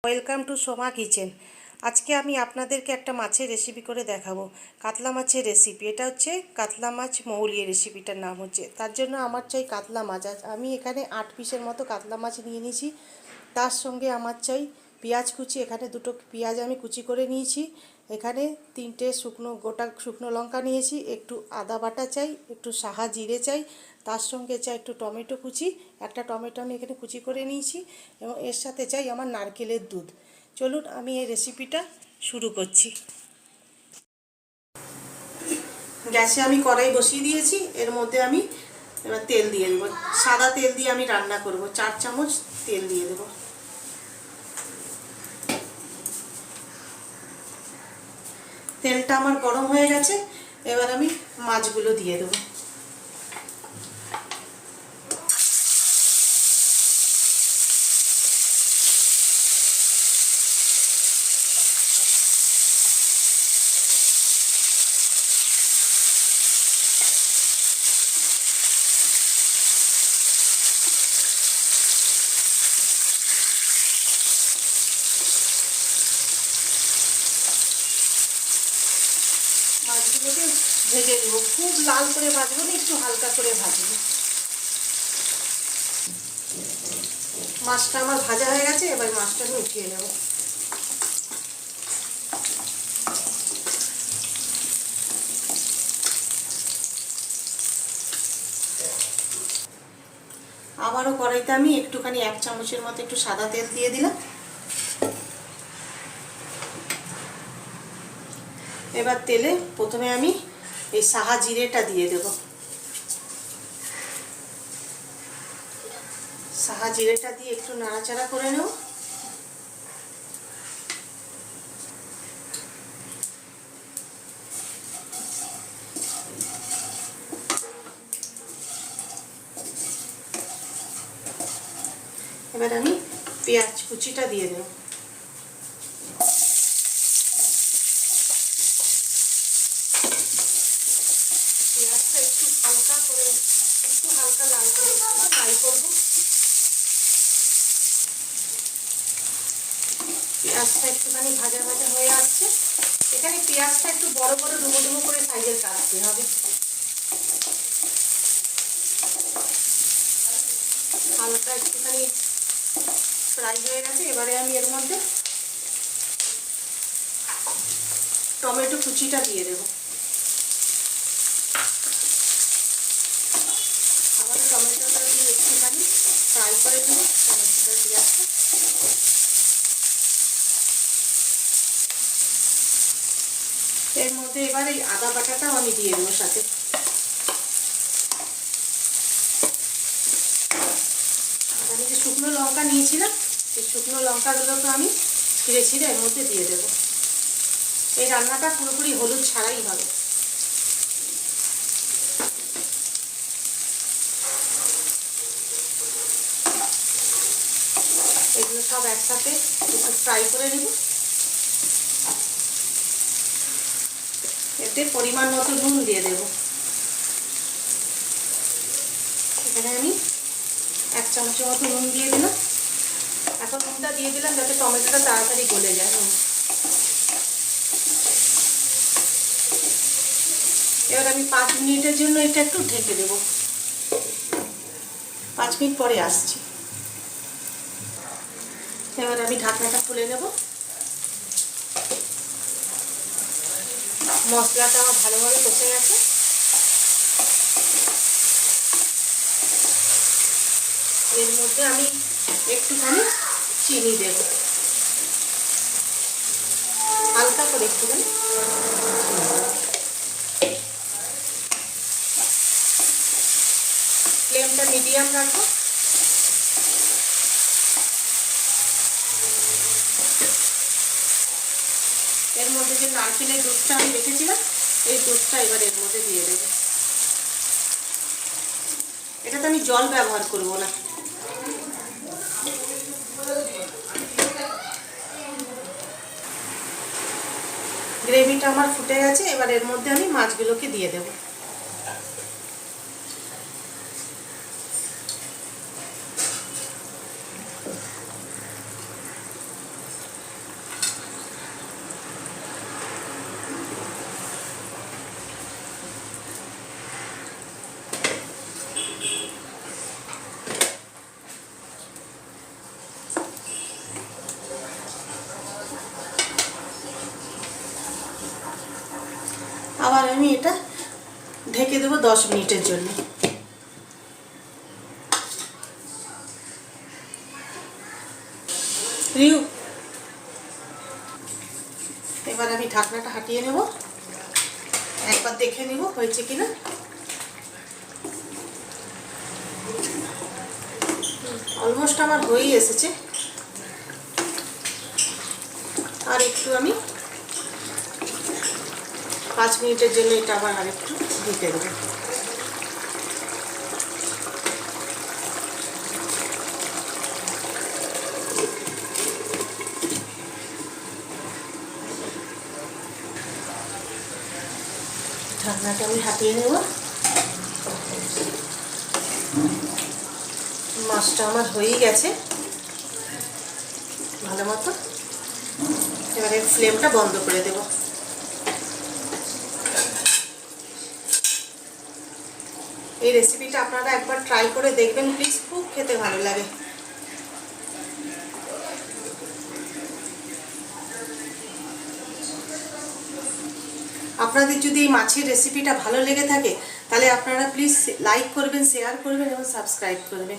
Welcome to Soma kitchen. আজকে আমি আপনাদেরকে একটা মাছের রেসিপি করে দেখাবো, কাতলা মাছের রেসিপি। এটা হচ্ছে কাতলা মাছ মৌলিয়ে, রেসিপিটার নাম হচ্ছে। তার জন্য আমার চাই কাতলা মাছ। আমি এখানে 8 পিসের মতো কাতলা মাছ নিয়ে নিয়েছি। তার সঙ্গে আমার চাই পেঁয়াজ কুচি। এখানে 2টো পেঁয়াজ আমি কুচি করে নিয়েছি। এখানে 3টে গোটা শুকনো লঙ্কা নিয়েছি। একটু আদা বাটা চাই, একটু সাহা জিরে চাই। তার সঙ্গে চাই একটু টমেটো কুচি। একটা টমেটো আমি এখানে কুচি করে নিয়েছি এবং এর সাথে চাই আমার নারকেলের দুধ। চলুন আমি এই রেসিপিটা শুরু করছি। গ্যাসে আমি কড়াই বসিয়ে দিয়েছি। এর মধ্যে আমি এবার তেল দিয়ে দেবো। সাদা তেল দিয়ে আমি রান্না করব। 4 চামচ তেল দিয়ে দেবো। তেলটা আমার গরম হয়ে গেছে। এবার আমি মাছগুলো দিয়ে দেবো। মাছগুলোকে ভেজে দেবো। খুব লাল করে ভাজবো না, একটু হালকা করে ভাজবো। মাছটা আমার ভাজা হয়ে গেছে। এবার মাছটা আমি উঠিয়ে নেব। আবারও কড়াইতে আমি একটুখানি 1 চামচের মতো একটু সাদা তেল দিয়ে দিলাম। এবার তেলে প্রথমে আমি এই সাহা জিরেটা দিয়ে দেব। সাহা জিরেটা দিয়ে একটু নাড়াচাড়া করে নেব। এবার আমি পেঁয়াজ কুচিটা দিয়ে দেব। পেঁয়াজটা একটু হালকা লাল করে ফ্রাই করব। পেঁয়াজটা একটুখানি ভাজা ভাজা হয়ে আসছে। এখানে পেঁয়াজটা একটু বড় বড় ডুমো ডুমো করে সাইজের কাটতে হবে। হালকা একটুখানি ফ্রাই হয়ে গেছে। এবারে আমি এর মধ্যে টমেটো কুচিটা দিয়ে দেব। আবার টমেটোটা দিয়ে একটুখানি ফ্রাই করে দেব। টমেটোটা পেঁয়াজটা এর মধ্যে এবার এই আদা বাটাটাও আমি দিয়ে দেবো সাথে। আমি যে শুকনো লঙ্কা নিয়েছিলাম, এই শুকনো লঙ্কাগুলোকে আমি ছিঁড়ে ছিঁড়ে এর মধ্যে দিয়ে দেবো। এই রান্নাটা পুরোপুরি হলুদ ছাড়াই হবে। এগুলো সব একসাথে একটু ফ্রাই করে নেব। এতে পরিমাণ মতো নুন দিয়ে দেব। এখানে আমি 1 চামচের মতো নুন দিয়ে দিলাম। এখন নুনটা দিয়ে দিলাম যাতে টমেটোটা তাড়াতাড়ি গলে যায়। এবার আমি 5 মিনিটের জন্য এটা একটু ঢেকে দেব। 5 মিনিট পরে আসছি। এবার আমি ঢাকনাটা খুলে নেব। মশলাটা আমার ভালোভাবে কষে গেছে। এর মধ্যে আমি একটুখানি চিনি দেব, হালকা করে একটুখানি। ফ্লেমটা মিডিয়াম রাখবো। এর মধ্যে যে নারকেলের দুধটা আমি রেখেছিলাম, এই দুধটা এবার এর মধ্যে দিয়ে দেবো। এটাতে আমি জল ব্যবহার করব না। গ্রেভিটা আমার ফুটে গেছে। এবার এর মধ্যে আমি মাছগুলোকে দিয়ে দেব। এবার আমি এটা ঢেকে দেবো 10 মিনিটের জন্য। রিউ, এবার আমি ঢাকনাটা হাটিয়ে নেব, একবার দেখে নেব হয়েছে কিনা। অলমোস্ট আমার হয়েই এসেছে, আর একটু আমি 5 মিনিটের জন্য এটা আবার আরেকটু ঢেকে দেবো। ঢাকনাটা আমি হাতিয়ে নেব। মাছটা আমার হয়েই গেছে ভালো মতো। এবারে ফ্লেমটা বন্ধ করে দেব। এই রেসিপিটা আপনারা একবার ট্রাই করে দেখবেন প্লিজ, খুব খেতে ভালো লাগে। আপনাদের যদি এই মাছের রেসিপিটা ভালো লেগে থাকে তাহলে আপনারা প্লিজ লাইক করবেন, শেয়ার করবেন এবং সাবস্ক্রাইব করবেন।